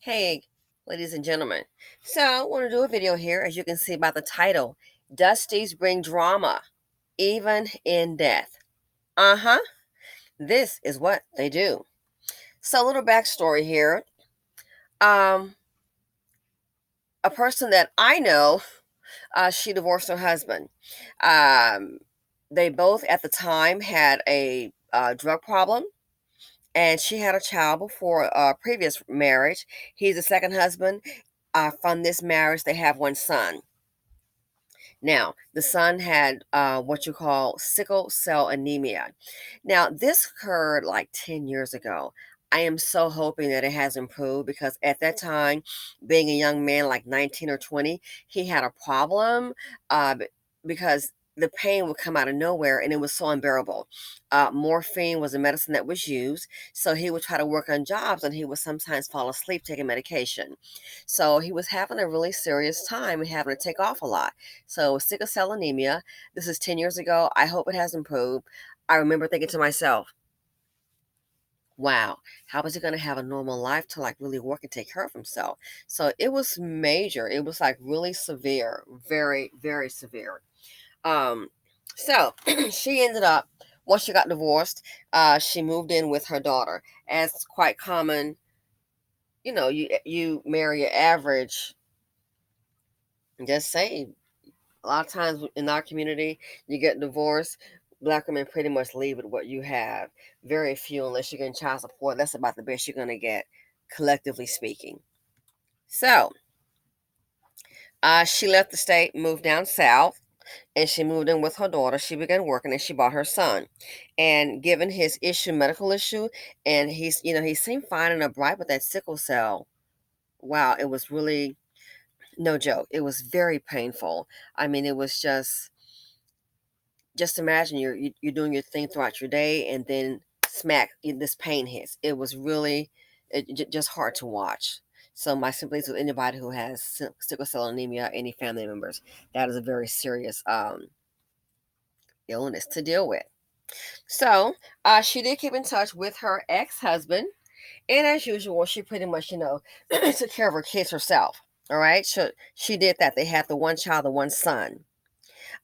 Hey, ladies and gentlemen. So, I want to do a video here, as you can see by the title. Dusties bring drama, even in death. Uh huh. This is what they do. So, a little backstory here. Um, a person that I know, she divorced her husband. Um, they both at the time had a drug problem, and she had a child before a previous marriage. He's the second husband. From this marriage, they have one son. Now, the son had what you call sickle cell anemia. Now, this occurred like 10 years ago. I am so hoping that it has improved because at that time, being a young man like 19 or 20, he had a problem because the pain would come out of nowhere and it was so unbearable. Morphine was a medicine that was used, so he would try to work on jobs and he would sometimes fall asleep taking medication. So he was having a really serious time and having to take off a lot. So sickle cell anemia, this is 10 years ago. I hope it has improved. I remember thinking to myself, wow, how is he going to have a normal life to like really work and take care of himself? So it was major. It was like really severe, very, very severe. Um, so she ended up, once she got divorced, she moved in with her daughter. As quite common, you marry your average, just say a lot of times in our community, you get divorced. Black women pretty much leave with what you have. Very few, unless you're getting child support. That's about the best you're going to get, collectively speaking. So, she left the state, moved down south, and she moved in with her daughter. She began working, and she bought her son. And given his medical issue, and he seemed fine and upright with that sickle cell. Wow, it was really no joke. It was very painful. I mean, it was just imagine you're doing your thing throughout your day and then smack this pain hits. It was really just hard to watch. So my sympathies with anybody who has sickle cell anemia, any family members. That is a very serious illness to deal with. So she did keep in touch with her ex-husband, and as usual, she pretty much took care of her kids herself. All right, so she did that. They had the one child, the one son.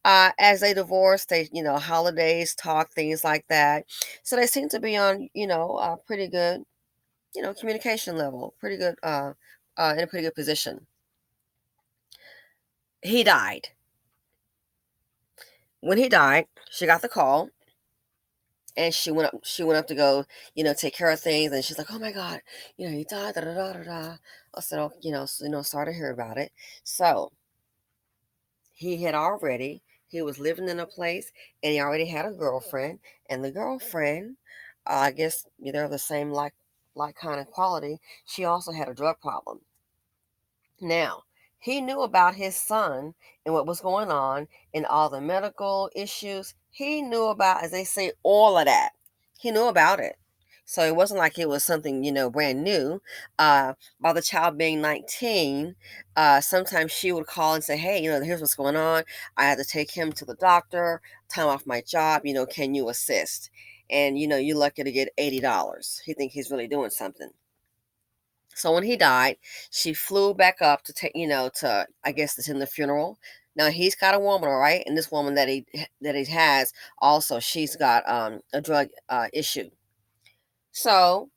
As they divorced, they, holidays, talk, things like that. So they seem to be on, pretty good, communication level, pretty good, in a pretty good position. He died. When he died, she got the call and she went up to go, take care of things. And she's like, oh my God, he died, da da da da da. I said, oh, sorry to hear about it. So he was living in a place and he already had a girlfriend, and the girlfriend, I guess they're the same like kind of quality. She also had a drug problem. Now, he knew about his son and what was going on and all the medical issues. He knew about, as they say, all of that. He knew about it. So it wasn't like it was something, brand new. By the child being 19, sometimes she would call and say, hey, here's what's going on. I had to take him to the doctor, time off my job, can you assist? And, you're lucky to get $80. He think he's really doing something. So when he died, she flew back up to take, to I guess to attend the funeral. Now he's got a woman, all right, and this woman that he has also, she's got a drug issue. So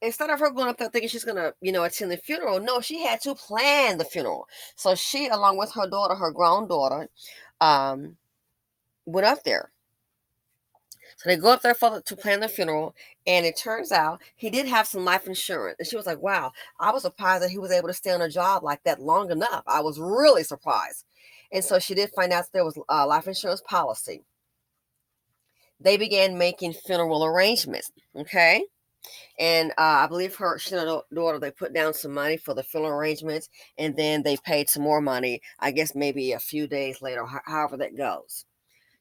instead of her going up there thinking she's gonna, attend the funeral, no, she had to plan the funeral. So she, along with her daughter, her grown daughter, um, went up there. So they go up there to plan the funeral, and it turns out he did have some life insurance. And she was like, wow, I was surprised that he was able to stay on a job like that long enough. I was really surprised. And so she did find out that there was a life insurance policy. They began making funeral arrangements, okay? And I believe she and her daughter, they put down some money for the funeral arrangements, and then they paid some more money, I guess maybe a few days later, however that goes.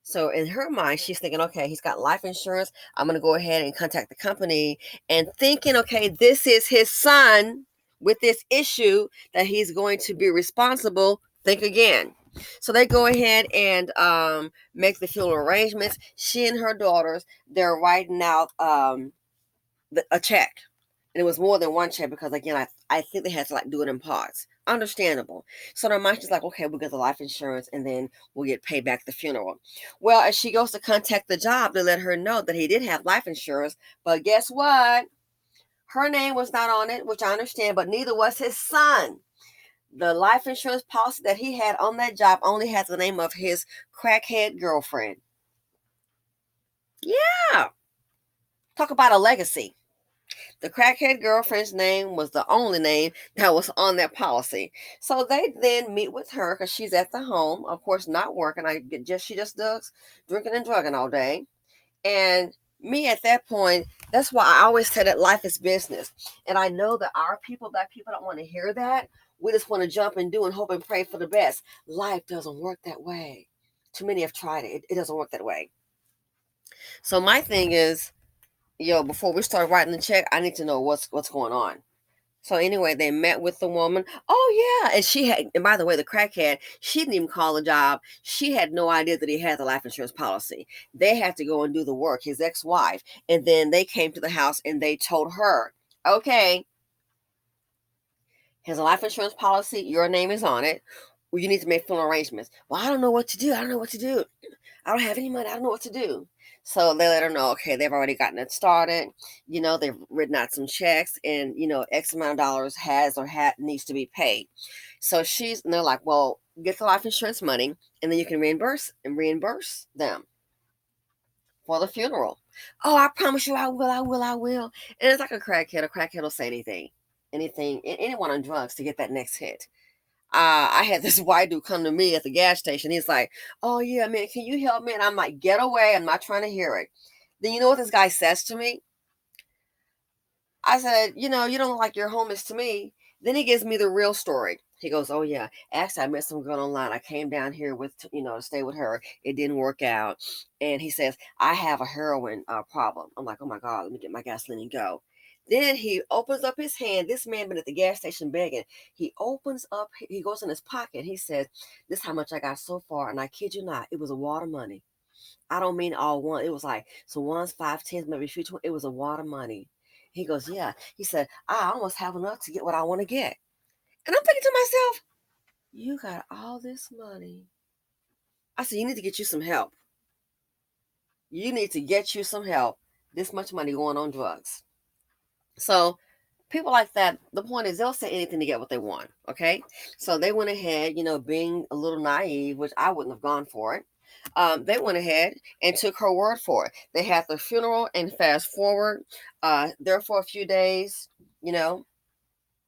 So in her mind, she's thinking, okay, he's got life insurance. I'm going to go ahead and contact the company, and thinking, okay, this is his son with this issue that he's going to be responsible. Think again. So they go ahead and make the funeral arrangements. She and her daughters, they're writing out a check. And it was more than one check because again, I think they had to like do it in parts. Understandable. So their mind is like, okay, we'll get the life insurance and then we'll get paid back the funeral. Well, as she goes to contact the job, they let her know that he did have life insurance, but guess what? Her name was not on it, which I understand, but neither was his son. The life insurance policy that he had on that job only has the name of his crackhead girlfriend. Yeah. Talk about a legacy. The crackhead girlfriend's name was the only name that was on that policy. So they then meet with her because she's at the home, of course, not working. She just does drinking and drugging all day. And me at that point, that's why I always say that life is business. And I know that our people, black people, don't want to hear that. We just want to jump and do and hope and pray for the best. Life doesn't work that way. Too many have tried it. It doesn't work that way. So my thing is, before we start writing the check, I need to know what's going on. So anyway, they met with the woman. Oh yeah, and she had. And by the way, the crackhead, she didn't even call the job. She had no idea that he had the life insurance policy. They had to go and do the work. His ex-wife, and then they came to the house and they told her, "Okay, here's a life insurance policy. Your name is on it. Well, you need to make funeral arrangements." Well, I don't know what to do. I don't know what to do. I don't have any money. I don't know what to do. So they let her know, okay, they've already gotten it started. They've written out some checks and, X amount of dollars needs to be paid. So and they're like, well, get the life insurance money and then you can reimburse them for the funeral. Oh, I promise you I will, I will, I will. And it's like a crackhead. A crackhead will say anyone on drugs to get that next hit. I had this white dude come to me at the gas station. He's like, "Oh yeah, man, can you help me?" And I'm like, "Get away! I'm not trying to hear it." Then you know what this guy says to me? I said, "You don't look like you're homeless to me." Then he gives me the real story. He goes, "Oh yeah, actually, I met some girl online. I came down here to stay with her. It didn't work out." And he says, "I have a heroin problem." I'm like, "Oh my god, let me get my gasoline and go." Then he opens up his hand. This man been at the gas station begging. He goes in his pocket. He says, "This is how much I got so far." And I kid you not, it was a wad of money. I don't mean all one. It was like some ones, 5, 10s, maybe a few 20. It was a wad of money. He goes, "Yeah." He said, "I almost have enough to get what I want to get." And I'm thinking to myself, "You got all this money." I said, "You need to get you some help. You need to get you some help. This much money going on drugs." So people like that, the point is they'll say anything to get what they want. Okay. So they went ahead, being a little naive, which I wouldn't have gone for it. They went ahead and took her word for it. They had the funeral and fast forward, there for a few days, you know,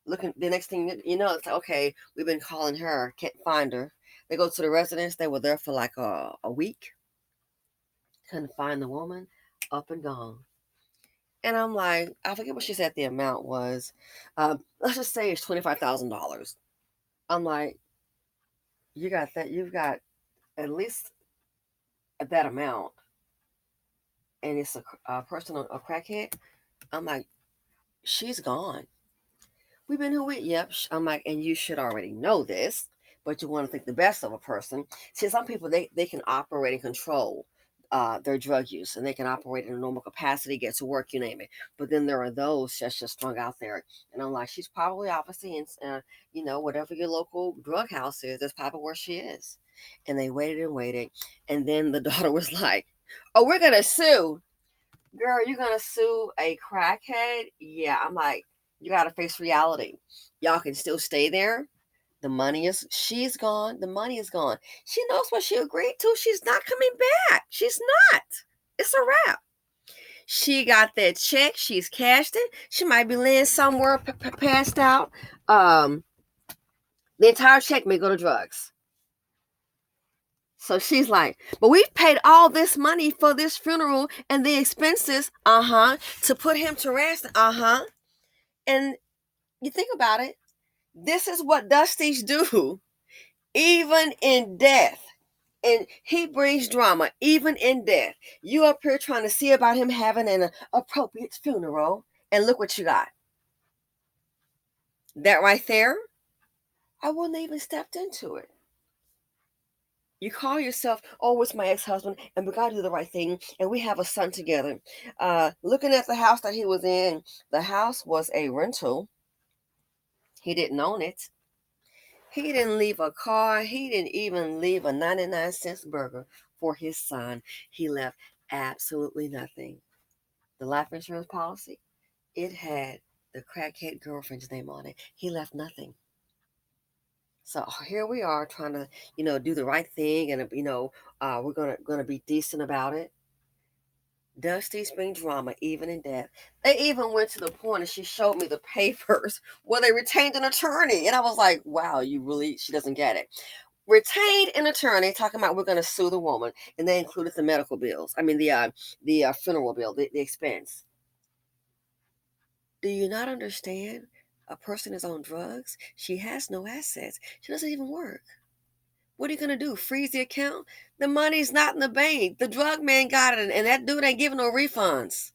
looking the next thing it's like, okay, we've been calling her, can't find her. They go to the residence. They were there for like a week, couldn't find the woman, up and gone. And I'm like, I forget what she said the amount was. Let's just say it's $25,000. I'm like, you got that? You've got at least that amount, and it's a person, a crackhead. I'm like, she's gone. We've been who we, yep. I'm like, and you should already know this, but you want to think the best of a person. See, some people, they can operate and control their drug use and they can operate in a normal capacity, get to work, you name it. But then there are those that's just strung out there. And I'm like, she's probably obviously in, whatever your local drug house is, that's probably where she is. And they waited and waited. And then the daughter was like, "Oh, we're going to sue." Girl, you're gonna sue a crackhead? Yeah, I'm like, you gotta face reality. Y'all can still stay there. She's gone. The money is gone. She knows what she agreed to. She's not coming back. She's not. It's a wrap. She got that check. She's cashed it. She might be laying somewhere passed out. Um, the entire check may go to drugs. So she's like, "But we've paid all this money for this funeral and the expenses, to put him to rest, And you think about it, this is what Dusties do, even in death. And he brings drama, even in death. You up here trying to see about him having an appropriate funeral, and look what you got. That right there, I wouldn't have even stepped into it. You call yourself, oh, it's my ex-husband, and we gotta do the right thing, and we have a son together. Looking at the house that he was in, the house was a rental. He didn't own it. He didn't leave a car. He didn't even leave a 99-cent burger for his son. He left absolutely nothing. The life insurance policy, it had the crackhead girlfriend's name on it. He left nothing. So here we are trying to, do the right thing, and we're gonna be decent about it. Dusties bring drama, even in death. They even went to the point, and she showed me the papers where they retained an attorney, and I was like, "Wow, you really?" She doesn't get it. Retained an attorney talking about we're going to sue the woman, and they included the medical bills. I mean the funeral bill, the expense. Do you not understand? A person is on drugs. She has no assets. She doesn't even work. What are you going to do? Freeze the account? The money's not in the bank. The drug man got it, and that dude ain't giving no refunds.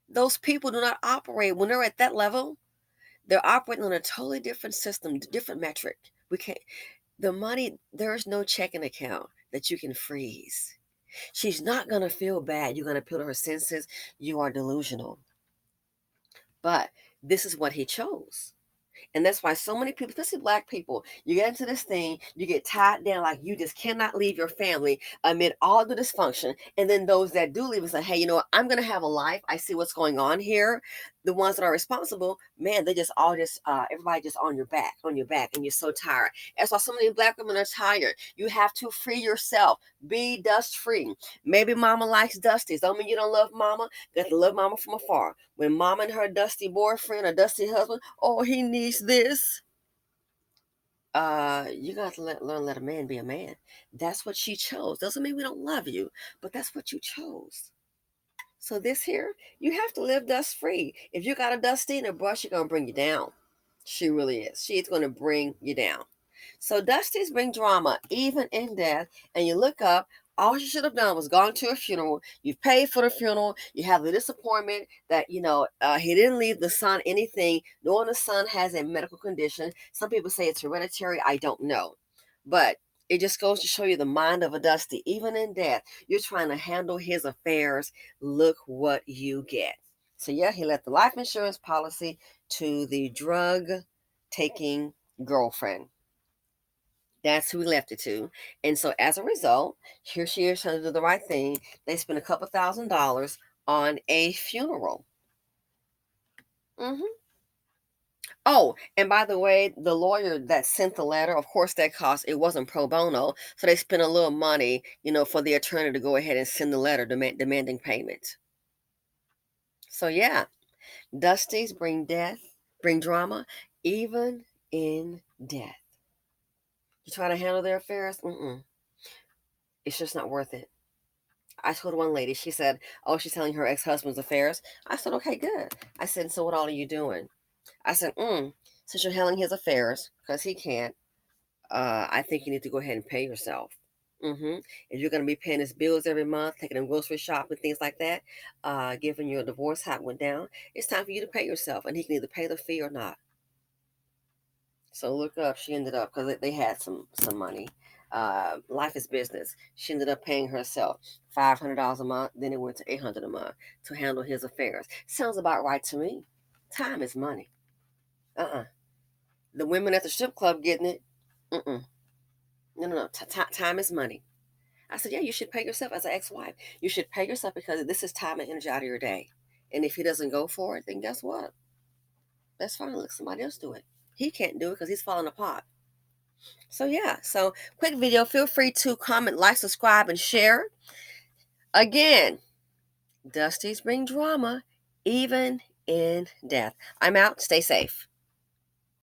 Those people do not operate when they're at that level. They're operating on a totally different system, different metric. We can't. The money, there's no checking account that you can freeze. She's not going to feel bad. You're going to appeal to her senses. You are delusional. But this is what he chose. And that's why so many people, especially black people, you get into this thing, you get tied down like you just cannot leave your family amid all the dysfunction. And then those that do leave and say, hey, you know what, I'm going to have a life. I see what's going on here. The ones that are responsible, man, they just all just, everybody just on your back, and you're so tired. That's why so many black women are tired. You have to free yourself. Be dust free. Maybe mama likes Dusties. Don't mean you don't love mama. You have to love mama from afar. When mama and her dusty boyfriend or dusty husband, oh, he needs this. You got to learn to let a man be a man. That's what she chose. Doesn't mean we don't love you, but that's what you chose. So this here, you have to live dust free. If you got a dusty and a brush, she's gonna bring you down. She really is. She's gonna bring you down. So Dusties bring drama, even in death. And you look up, all you should have done was gone to a funeral. You've paid for the funeral. You have the disappointment that he didn't leave the son anything, knowing the son has a medical condition. Some people say it's hereditary. I don't know, but it just goes to show you the mind of a Dusty. Even in death, you're trying to handle his affairs. Look what you get. So yeah, he left the life insurance policy to the drug taking girlfriend. That's who he left it to. And so as a result, here she is trying to do the right thing. They spent a couple $1,000s on a funeral. Hmm. Oh, and by the way, the lawyer that sent the letter, of course, that cost, it wasn't pro bono. So they spent a little money, for the attorney to go ahead and send the letter demanding payment. So yeah, Dusties bring drama, even in death. You try to handle their affairs? It's just not worth it. I told one lady, she said, oh, she's telling her ex-husband's affairs. I said, okay, good. I said, so what all are you doing? I said, since you're handling his affairs, because he can't, I think you need to go ahead and pay yourself. If you're going to be paying his bills every month, taking him grocery shopping, things like that, given your divorce how it went down, it's time for you to pay yourself, and he can either pay the fee or not. So look up. She ended up, because they had some money. Life is business. She ended up paying herself $500 a month. Then it went to $800 a month to handle his affairs. Sounds about right to me. Time is money. The women at the strip club getting it. No. Time is money. I said, yeah, you should pay yourself as an ex-wife. You should pay yourself because this is time and energy out of your day. And if he doesn't go for it, then guess what? That's fine. Let somebody else do it. He can't do it because he's falling apart. So yeah, so quick video. Feel free to comment, like, subscribe, and share. Again, Dusties bring drama, even in death. I'm out. Stay safe.